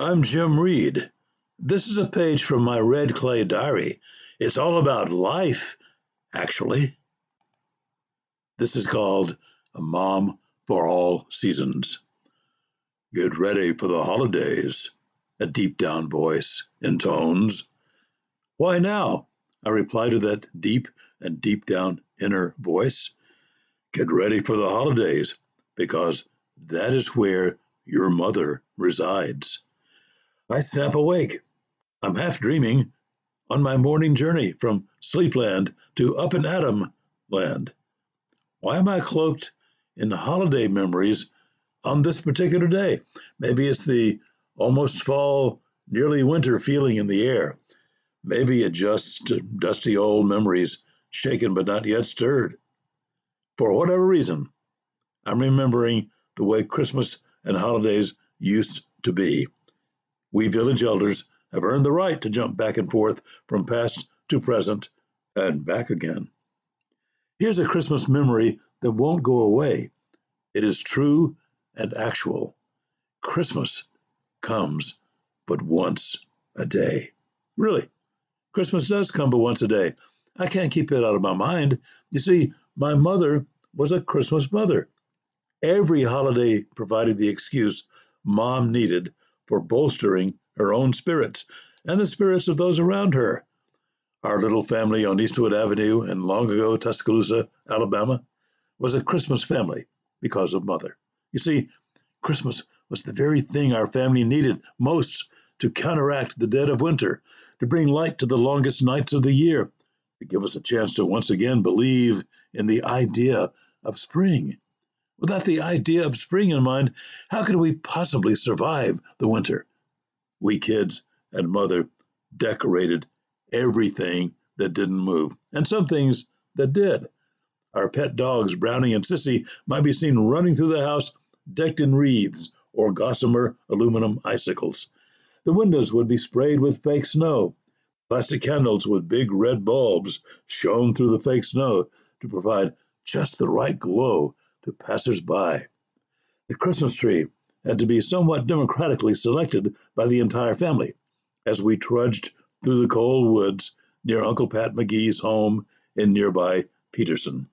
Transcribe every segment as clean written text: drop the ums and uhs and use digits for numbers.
I'm Jim Reed. This is a page from my red clay diary. It's all about life, actually. This is called A Mom for All Seasons. Get ready for the holidays, a deep down voice intones. Why now? I reply to that deep and deep down inner voice. Get ready for the holidays, because that is where your mother resides. I snap awake. I'm half dreaming on my morning journey from Sleepland to Up and Atom land. Why am I cloaked in holiday memories on this particular day? Maybe it's the almost fall, nearly winter feeling in the air. Maybe it's just dusty old memories, shaken but not yet stirred. For whatever reason, I'm remembering the way Christmas and holidays used to be. We village elders have earned the right to jump back and forth from past to present and back again. Here's a Christmas memory that won't go away. It is true and actual. Christmas comes but once a day. Really, Christmas does come but once a day. I can't keep it out of my mind. You see, my mother was a Christmas mother. Every holiday provided the excuse Mom needed for bolstering her own spirits and the spirits of those around her. Our little family on Eastwood Avenue in long ago Tuscaloosa, Alabama, was a Christmas family because of Mother. You see, Christmas was the very thing our family needed most to counteract the dead of winter, to bring light to the longest nights of the year, to give us a chance to once again believe in the idea of spring. Without the idea of spring in mind, how could we possibly survive the winter? We kids and Mother decorated everything that didn't move, and some things that did. Our pet dogs, Brownie and Sissy, might be seen running through the house decked in wreaths or gossamer aluminum icicles. The windows would be sprayed with fake snow. Plastic candles with big red bulbs shone through the fake snow to provide just the right glow to passers-by. The Christmas tree had to be somewhat democratically selected by the entire family as we trudged through the cold woods near Uncle Pat McGee's home in nearby Peterson.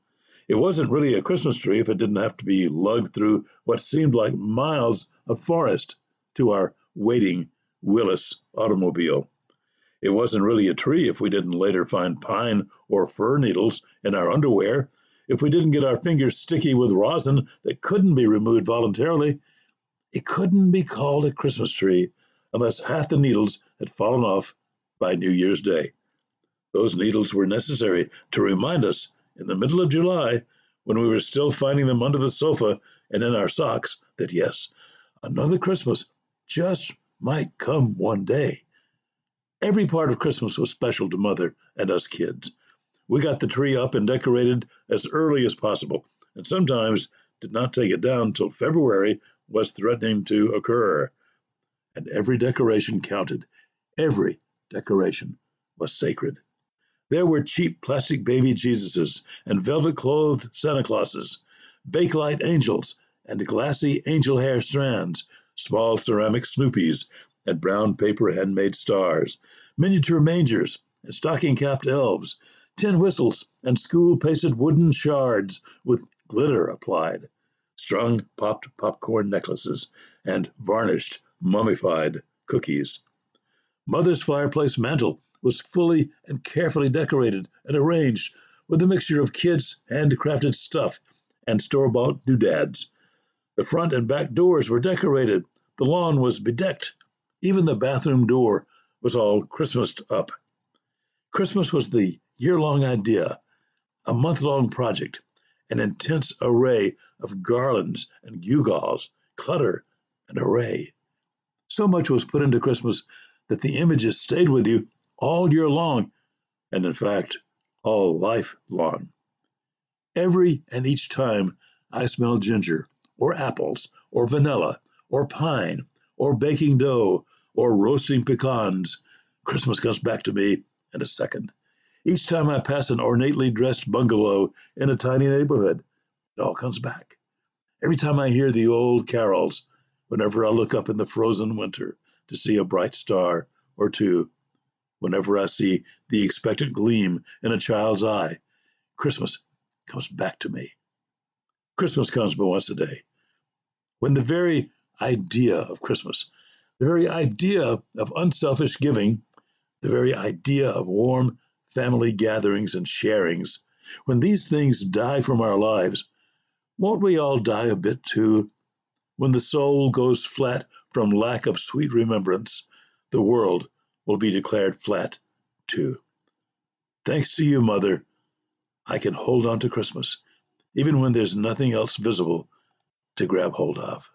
It wasn't really a Christmas tree if it didn't have to be lugged through what seemed like miles of forest to our waiting Willis automobile. It wasn't really a tree if we didn't later find pine or fir needles in our underwear, if we didn't get our fingers sticky with rosin that couldn't be removed voluntarily. It couldn't be called a Christmas tree unless half the needles had fallen off by New Year's Day. Those needles were necessary to remind us in the middle of July, when we were still finding them under the sofa and in our socks, that yes, another Christmas just might come one day. Every part of Christmas was special to Mother and us kids. We got the tree up and decorated as early as possible, and sometimes did not take it down till February was threatening to occur. And every decoration counted. Every decoration was sacred. There were cheap plastic baby Jesuses and velvet-clothed Santa Clauses, Bakelite angels and glassy angel hair strands, small ceramic Snoopies and brown paper handmade stars, miniature mangers and stocking-capped elves, tin whistles and school-pasted wooden shards with glitter applied, strung popped popcorn necklaces, and varnished mummified cookies. Mother's fireplace mantel was fully and carefully decorated and arranged with a mixture of kids' handcrafted stuff and store-bought doodads. The front and back doors were decorated. The lawn was bedecked. Even the bathroom door was all Christmased up. Christmas was the year-long idea, a month-long project, an intense array of garlands and gewgaws, clutter and array. So much was put into Christmas that the images stayed with you all year long, and in fact, all life long. Every and each time I smell ginger, or apples, or vanilla, or pine, or baking dough, or roasting pecans, Christmas comes back to me in a second. Each time I pass an ornately dressed bungalow in a tiny neighborhood, it all comes back. Every time I hear the old carols, whenever I look up in the frozen winter, to see a bright star or two. Whenever I see the expectant gleam in a child's eye, Christmas comes back to me. Christmas comes but once a day. When the very idea of Christmas, the very idea of unselfish giving, the very idea of warm family gatherings and sharings, when these things die from our lives, won't we all die a bit too? When the soul goes flat from lack of sweet remembrance, the world will be declared flat too. Thanks to you, Mother, I can hold on to Christmas, even when there's nothing else visible to grab hold of.